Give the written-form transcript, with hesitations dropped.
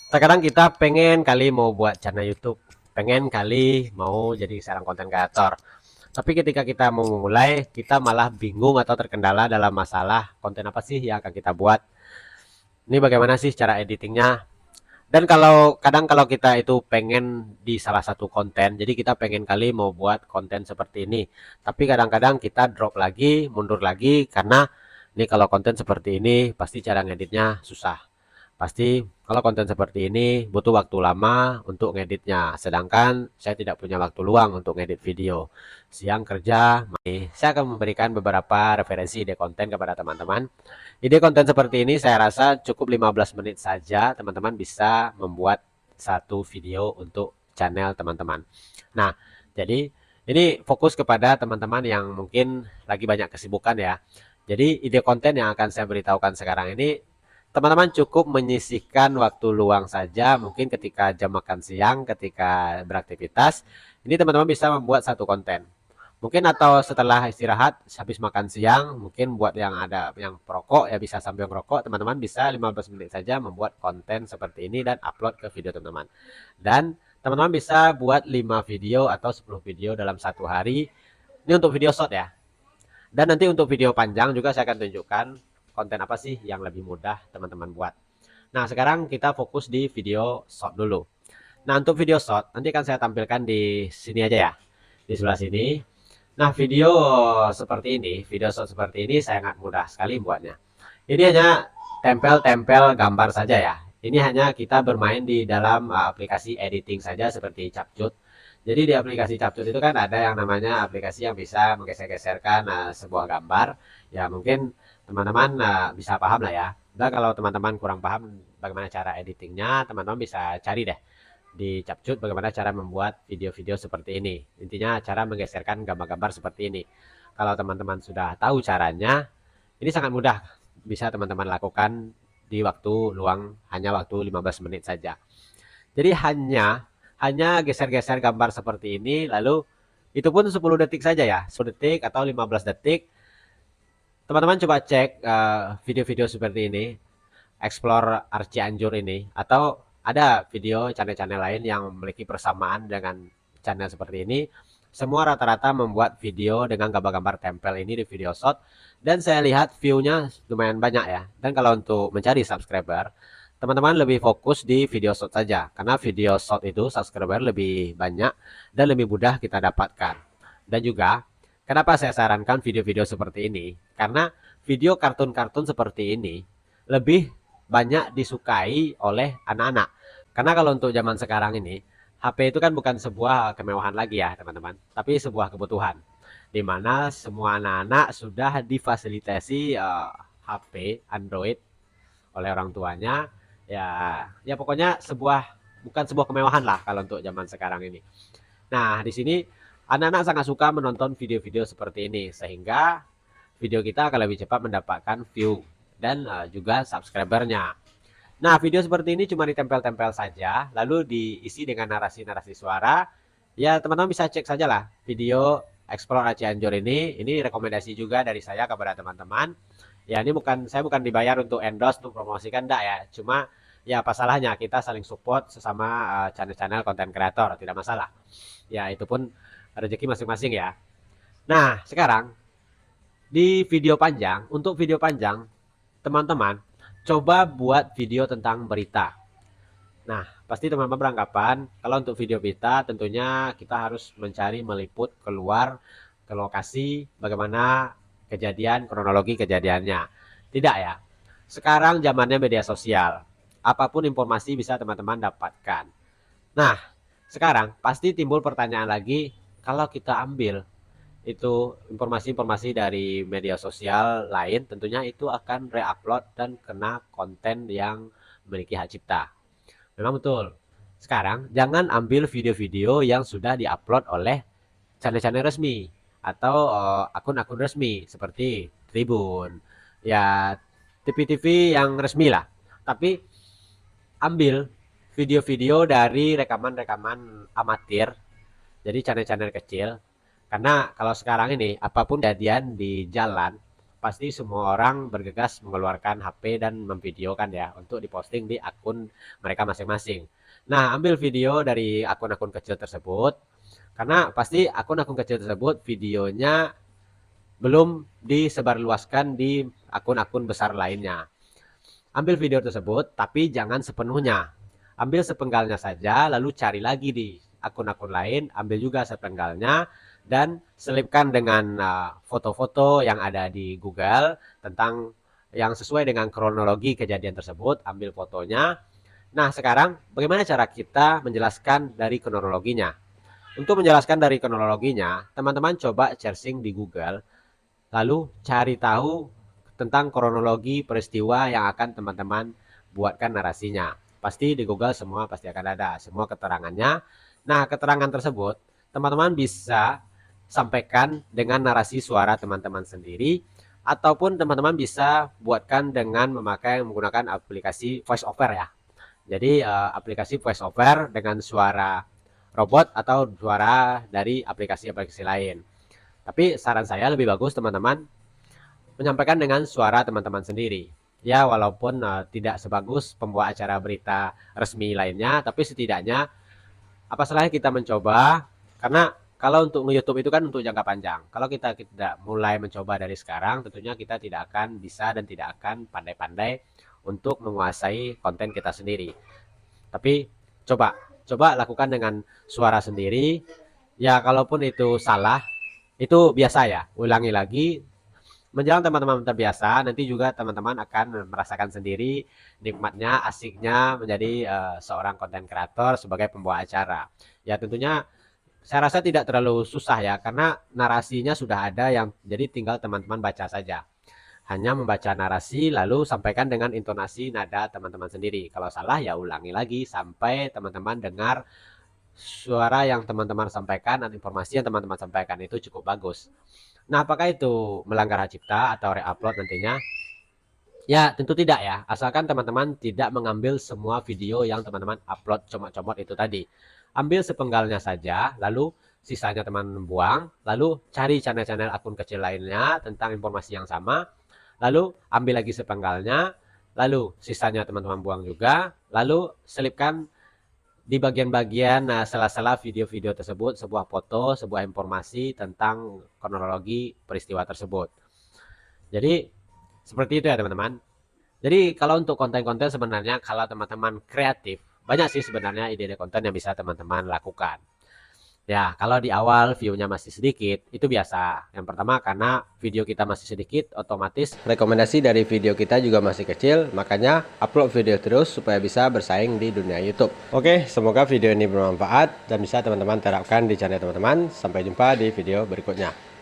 Terkadang kita pengen kali mau buat channel YouTube, pengen kali mau jadi seorang konten kreator. Tapi ketika kita mau memulai, kita malah bingung atau terkendala dalam masalah konten apa sih yang akan kita buat. Ini bagaimana sih cara editingnya? Dan kalau kita itu pengen di salah satu konten, jadi kita pengen kali mau buat konten seperti ini. Tapi kadang-kadang kita drop lagi, mundur lagi karena ini kalau konten seperti ini pasti cara ngeditnya susah. Pasti kalau konten seperti ini butuh waktu lama untuk ngeditnya. Sedangkan saya tidak punya waktu luang untuk ngedit video. Siang kerja, saya akan memberikan beberapa referensi ide konten kepada teman-teman. Ide konten seperti ini saya rasa cukup 15 menit saja teman-teman bisa membuat satu video untuk channel teman-teman. Nah, jadi ini fokus kepada teman-teman yang mungkin lagi banyak kesibukan ya. Jadi ide konten yang akan saya beritahukan sekarang ini teman-teman cukup menyisihkan waktu luang saja, mungkin ketika jam makan siang, ketika beraktivitas, ini teman-teman bisa membuat satu konten. Mungkin atau setelah istirahat habis makan siang, mungkin buat yang ada yang perokok ya bisa sambil ngerokok, teman-teman bisa 15 menit saja membuat konten seperti ini dan upload ke video teman-teman. Dan teman-teman bisa buat 5 video atau 10 video dalam satu hari. Ini untuk video short ya. Dan nanti untuk video panjang juga saya akan tunjukkan konten apa sih yang lebih mudah teman-teman buat. Nah, sekarang kita fokus di video short dulu. Nah, untuk video short nanti akan saya tampilkan di sini aja ya. Di sebelah sini. Nah, video seperti ini, video short seperti ini sangat mudah sekali buatnya. Ini hanya tempel-tempel gambar saja ya. Ini hanya kita bermain di dalam aplikasi editing saja seperti CapCut. Jadi di aplikasi CapCut itu kan ada yang namanya aplikasi yang bisa menggeser-geserkan sebuah gambar. Ya mungkin teman-teman bisa paham lah ya. Dan kalau teman-teman kurang paham bagaimana cara editingnya, teman-teman bisa cari deh di Capcut bagaimana cara membuat video-video seperti ini. Intinya cara menggeserkan gambar-gambar seperti ini. Kalau teman-teman sudah tahu caranya, ini sangat mudah bisa teman-teman lakukan di waktu luang hanya waktu 15 menit saja. Jadi hanya geser-geser gambar seperti ini lalu itu pun 10 detik saja ya, 10 detik atau 15 detik. Teman-teman coba cek video-video seperti ini, explore Archie Anjur ini atau ada video channel-channel lain yang memiliki persamaan dengan channel seperti ini. Semua rata-rata membuat video dengan gambar-gambar tempel ini di video short dan saya lihat view-nya lumayan banyak ya. Dan kalau untuk mencari subscriber, teman-teman lebih fokus di video short saja karena video short itu subscriber lebih banyak dan lebih mudah kita dapatkan. Dan juga kenapa saya sarankan video-video seperti ini? Karena video kartun-kartun seperti ini lebih banyak disukai oleh anak-anak. Karena kalau untuk zaman sekarang ini, HP itu kan bukan sebuah kemewahan lagi ya teman-teman, tapi sebuah kebutuhan. Di mana semua anak-anak sudah difasilitasi HP Android oleh orang tuanya. Ya, ya pokoknya bukan sebuah kemewahan lah kalau untuk zaman sekarang ini. Nah, di sini anak-anak sangat suka menonton video-video seperti ini sehingga video kita akan lebih cepat mendapatkan view dan juga subscribernya. Nah, video seperti ini cuma ditempel-tempel saja, lalu diisi dengan narasi-narasi suara. Ya, teman-teman bisa cek saja lah video Explore Aceh Anjur ini. Ini rekomendasi juga dari saya kepada teman-teman. Ya, ini saya bukan dibayar untuk endorse, untuk promosikan, enggak ya. Cuma ya apa salahnya kita saling support sesama channel-channel konten kreator, tidak masalah. Ya, itu pun rezeki masing-masing ya. Nah, sekarang di video panjang, untuk video panjang, teman-teman coba buat video tentang berita. Nah, pasti teman-teman beranggapan kalau untuk video berita tentunya kita harus mencari meliput keluar ke lokasi bagaimana kejadian, kronologi kejadiannya. Tidak ya. Sekarang zamannya media sosial. Apapun informasi bisa teman-teman dapatkan. Nah, sekarang pasti timbul pertanyaan lagi, kalau kita ambil itu informasi-informasi dari media sosial lain, tentunya itu akan reupload dan kena konten yang memiliki hak cipta. Memang betul. Sekarang jangan ambil video-video yang sudah diupload oleh channel-channel resmi atau akun-akun resmi seperti Tribun, ya TV-TV yang resmi lah. Tapi ambil video-video dari rekaman-rekaman amatir, jadi channel-channel kecil. Karena kalau sekarang ini apapun kejadian di jalan, pasti semua orang bergegas mengeluarkan HP dan memvideokan ya untuk diposting di akun mereka masing-masing. Nah, ambil video dari akun-akun kecil tersebut karena pasti akun-akun kecil tersebut videonya belum disebarluaskan di akun-akun besar lainnya. Ambil video tersebut, tapi jangan sepenuhnya. Ambil sepenggalnya saja, lalu cari lagi di akun-akun lain, ambil juga sepenggalnya, dan selipkan dengan foto-foto yang ada di Google tentang yang sesuai dengan kronologi kejadian tersebut, ambil fotonya. Nah, sekarang bagaimana cara kita menjelaskan dari kronologinya? Untuk menjelaskan dari kronologinya, teman-teman coba searching di Google, lalu cari tahu tentang kronologi peristiwa yang akan teman-teman buatkan narasinya. Pasti di Google semua pasti akan ada semua keterangannya. Nah, keterangan tersebut teman-teman bisa sampaikan dengan narasi suara teman-teman sendiri ataupun teman-teman bisa buatkan dengan menggunakan aplikasi voice over ya. Jadi aplikasi voice over dengan suara robot atau suara dari aplikasi-aplikasi lain. Tapi saran saya lebih bagus teman-teman menyampaikan dengan suara teman-teman sendiri. Ya, walaupun tidak sebagus pembawa acara berita resmi lainnya, tapi setidaknya apa salahnya kita mencoba? Karena kalau untuk nge-YouTube itu kan untuk jangka panjang. Kalau kita tidak mulai mencoba dari sekarang, tentunya kita tidak akan bisa dan tidak akan pandai-pandai untuk menguasai konten kita sendiri. Tapi coba lakukan dengan suara sendiri. Ya, kalaupun itu salah, itu biasa ya. Ulangi lagi. Menjelang teman-teman terbiasa, nanti juga teman-teman akan merasakan sendiri nikmatnya, asiknya menjadi seorang konten kreator sebagai pembawa acara. Ya tentunya saya rasa tidak terlalu susah ya, karena narasinya sudah ada yang jadi tinggal teman-teman baca saja. Hanya membaca narasi lalu sampaikan dengan intonasi nada teman-teman sendiri. Kalau salah ya ulangi lagi sampai teman-teman dengar suara yang teman-teman sampaikan dan informasi yang teman-teman sampaikan itu cukup bagus. Nah, apakah itu melanggar hak cipta atau re-upload nantinya? Ya, tentu tidak ya. Asalkan teman-teman tidak mengambil semua video yang teman-teman upload comot-comot itu tadi. Ambil sepenggalnya saja, lalu sisanya teman buang, lalu cari channel-channel akun kecil lainnya tentang informasi yang sama, lalu ambil lagi sepenggalnya, lalu sisanya teman-teman buang juga, lalu selipkan di bagian-bagian sela-sela video-video tersebut sebuah foto, sebuah informasi tentang kronologi peristiwa tersebut. Jadi seperti itu ya teman-teman. Jadi kalau untuk konten-konten sebenarnya kalau teman-teman kreatif, banyak sih sebenarnya ide-ide konten yang bisa teman-teman lakukan. Ya, kalau di awal view-nya masih sedikit, itu biasa. Yang pertama karena video kita masih sedikit, otomatis rekomendasi dari video kita juga masih kecil, makanya upload video terus supaya bisa bersaing di dunia YouTube. Oke, semoga video ini bermanfaat dan bisa teman-teman terapkan di channel teman-teman. Sampai jumpa di video berikutnya.